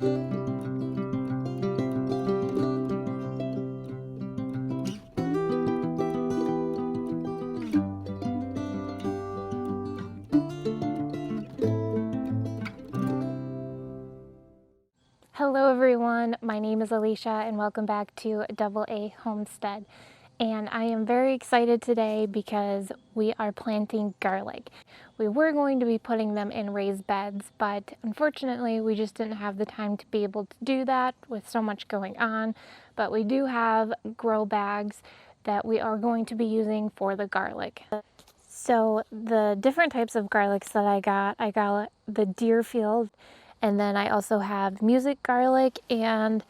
Hello everyone, my name is Alicia and welcome back to Double A Homestead. And I am very excited today because we are planting garlic. We were going to be putting them in raised beds, but unfortunately we just didn't have the time to be able to do that with so much going on. But we do have grow bags that we are going to be using for the garlic. So the different types of garlics that I got the Deerfield, and then I also have music garlic, and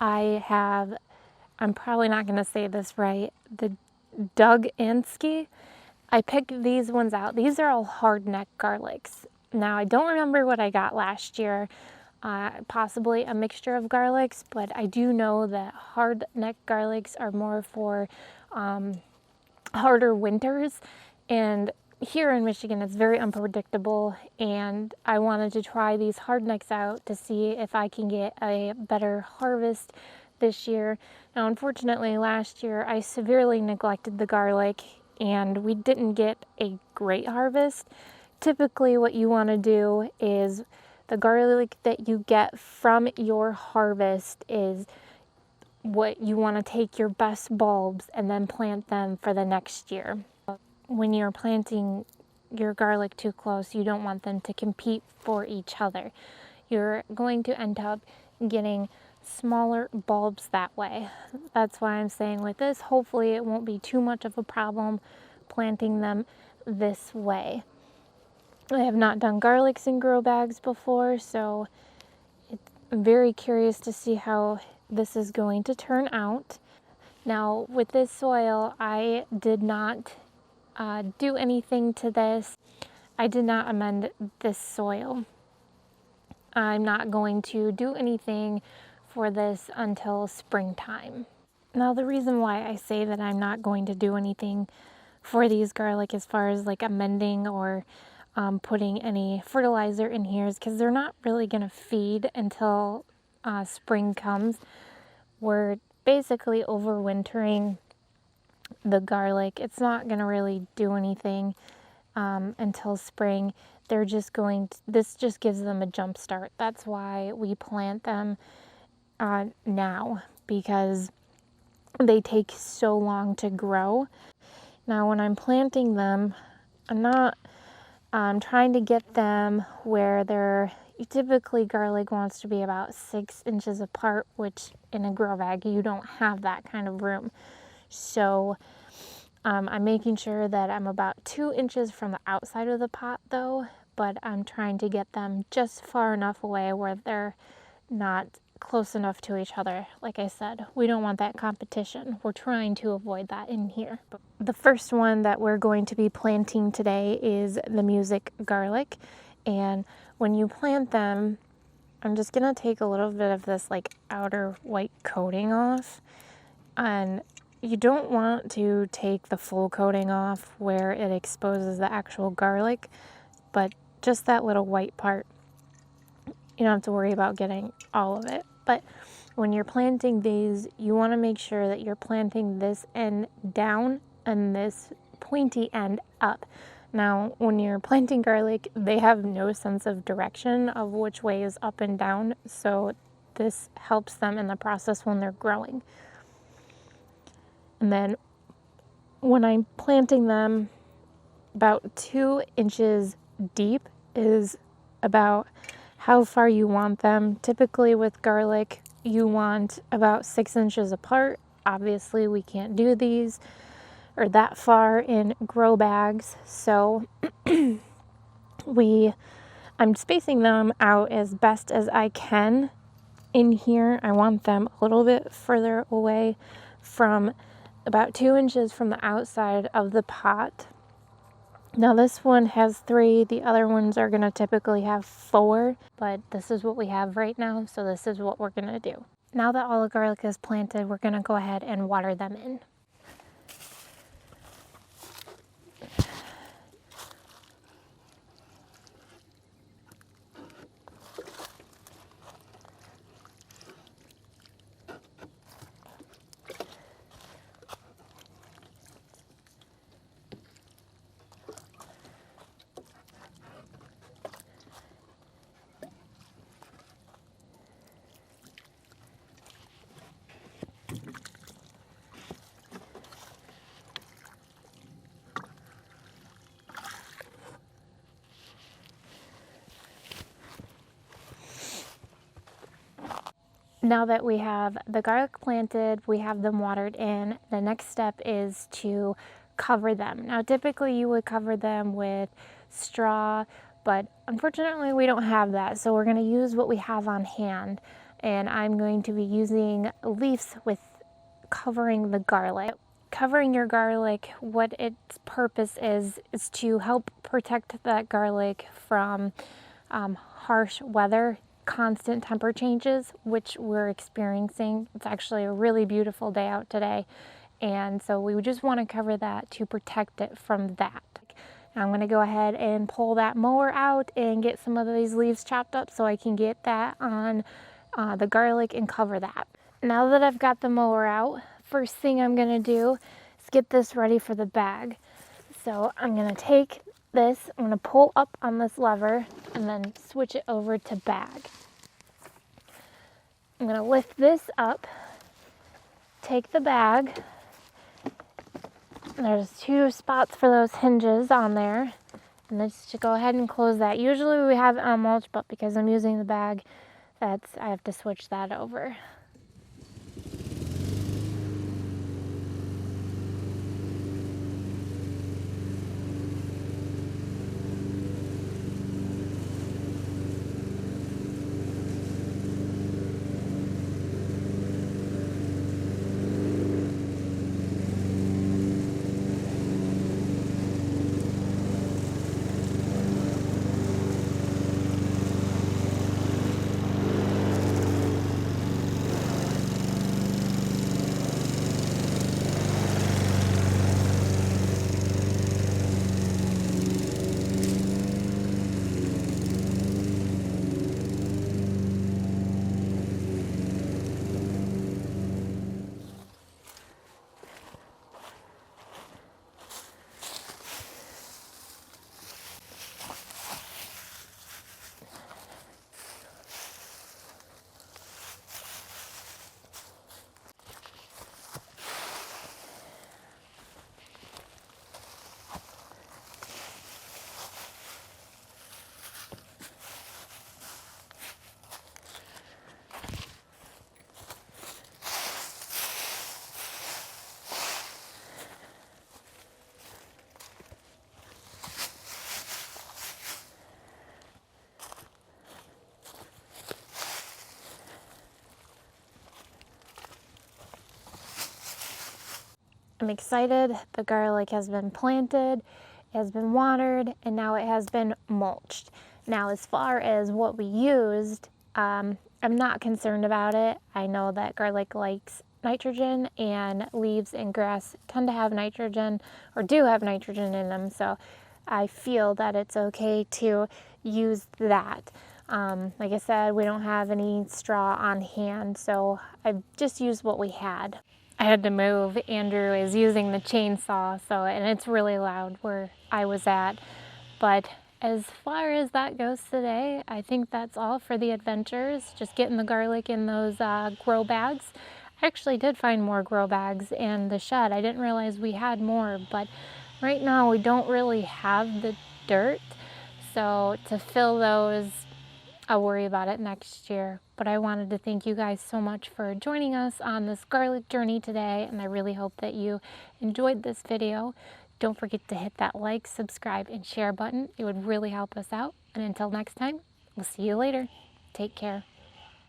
I'm probably not going to say this right, the Doug Ansky. I picked these ones out. These are all hard neck garlics. Now I don't remember what I got last year, possibly a mixture of garlics, but I do know that hard neck garlics are more for harder winters, and here in Michigan it's very unpredictable, and I wanted to try these hardnecks out to see if I can get a better harvest this year. Now unfortunately last year I severely neglected the garlic and we didn't get a great harvest. Typically what you want to do is the garlic that you get from your harvest is what you want to take your best bulbs and then plant them for the next year. When you're planting your garlic too close, you don't want them to compete for each other. You're going to end up getting smaller bulbs that way. That's why I'm saying with this, hopefully it won't be too much of a problem planting them this way. I have not done garlics in grow bags before, so I'm very curious to see how this is going to turn out. Now with this soil, I did not do anything to this. I did not amend this soil. I'm not going to do anything for this until springtime. Now the reason why I say that I'm not going to do anything for these garlic as far as like amending or putting any fertilizer in here is because they're not really going to feed until spring comes. We're basically overwintering the garlic. It's not going to really do anything until spring. They're just this just gives them a jump start. That's why we plant them now, because they take so long to grow. Now when I'm planting them, I'm trying to get them where typically garlic wants to be about 6 inches apart, which in a grow bag you don't have that kind of room. So I'm making sure that I'm about 2 inches from the outside of the pot though, but I'm trying to get them just far enough away where they're not close enough to each other. Like I said, we don't want that competition. We're trying to avoid that in here. The first one that we're going to be planting today is the music garlic, and when you plant them, I'm just gonna take a little bit of this like outer white coating off, and you don't want to take the full coating off where it exposes the actual garlic, but just that little white part. You don't have to worry about getting all of it. But when you're planting these, you want to make sure that you're planting this end down and this pointy end up. Now, when you're planting garlic, they have no sense of direction of which way is up and down, so this helps them in the process when they're growing. And then when I'm planting them, about 2 inches deep is about how far you want them. Typically with garlic, you want about 6 inches apart. Obviously, we can't do these or that far in grow bags, so I'm spacing them out as best as I can. In here, I want them a little bit further away from about 2 inches from the outside of the pot. Now this one has 3, the other ones are going to typically have 4, but this is what we have right now, so this is what we're going to do. Now that all the garlic is planted, we're going to go ahead and water them in. Now that we have the garlic planted, we have them watered in, the next step is to cover them. Now typically you would cover them with straw, but unfortunately we don't have that, so we're going to use what we have on hand, and I'm going to be using leaves with covering the garlic. Covering your garlic, what its purpose is to help protect that garlic from harsh weather, constant temperature changes, which we're experiencing. It's actually a really beautiful day out today, and so we just want to cover that to protect it from that. I'm going to go ahead and pull that mower out and get some of these leaves chopped up so I can get that on the garlic and cover that. Now that I've got the mower out, first thing I'm going to do is get this ready for the bag. So I'm going to take this, I'm going to pull up on this lever and then switch it over to bag. I'm going to lift this up, take the bag. There's 2 spots for those hinges on there, and let's just go ahead and close that. Usually we have it on mulch, but because I'm using the bag, I have to switch that over. I'm excited. The garlic has been planted, it has been watered, and now it has been mulched. Now, as far as what we used, I'm not concerned about it. I know that garlic likes nitrogen, and leaves and grass tend to have nitrogen, or do have nitrogen in them, so I feel that it's okay to use that. Like I said, we don't have any straw on hand, so I just used what we had. I had to move. Andrew is using the chainsaw, and it's really loud where I was at. But as far as that goes today, I think that's all for the adventures. Just getting the garlic in those grow bags. I actually did find more grow bags in the shed. I didn't realize we had more, but right now we don't really have the dirt. So to fill those, I'll worry about it next year. But I wanted to thank you guys so much for joining us on this garlic journey today, and I really hope that you enjoyed this video. Don't forget to hit that like, subscribe, and share button. It would really help us out. And until next time, we'll see you later. Take care.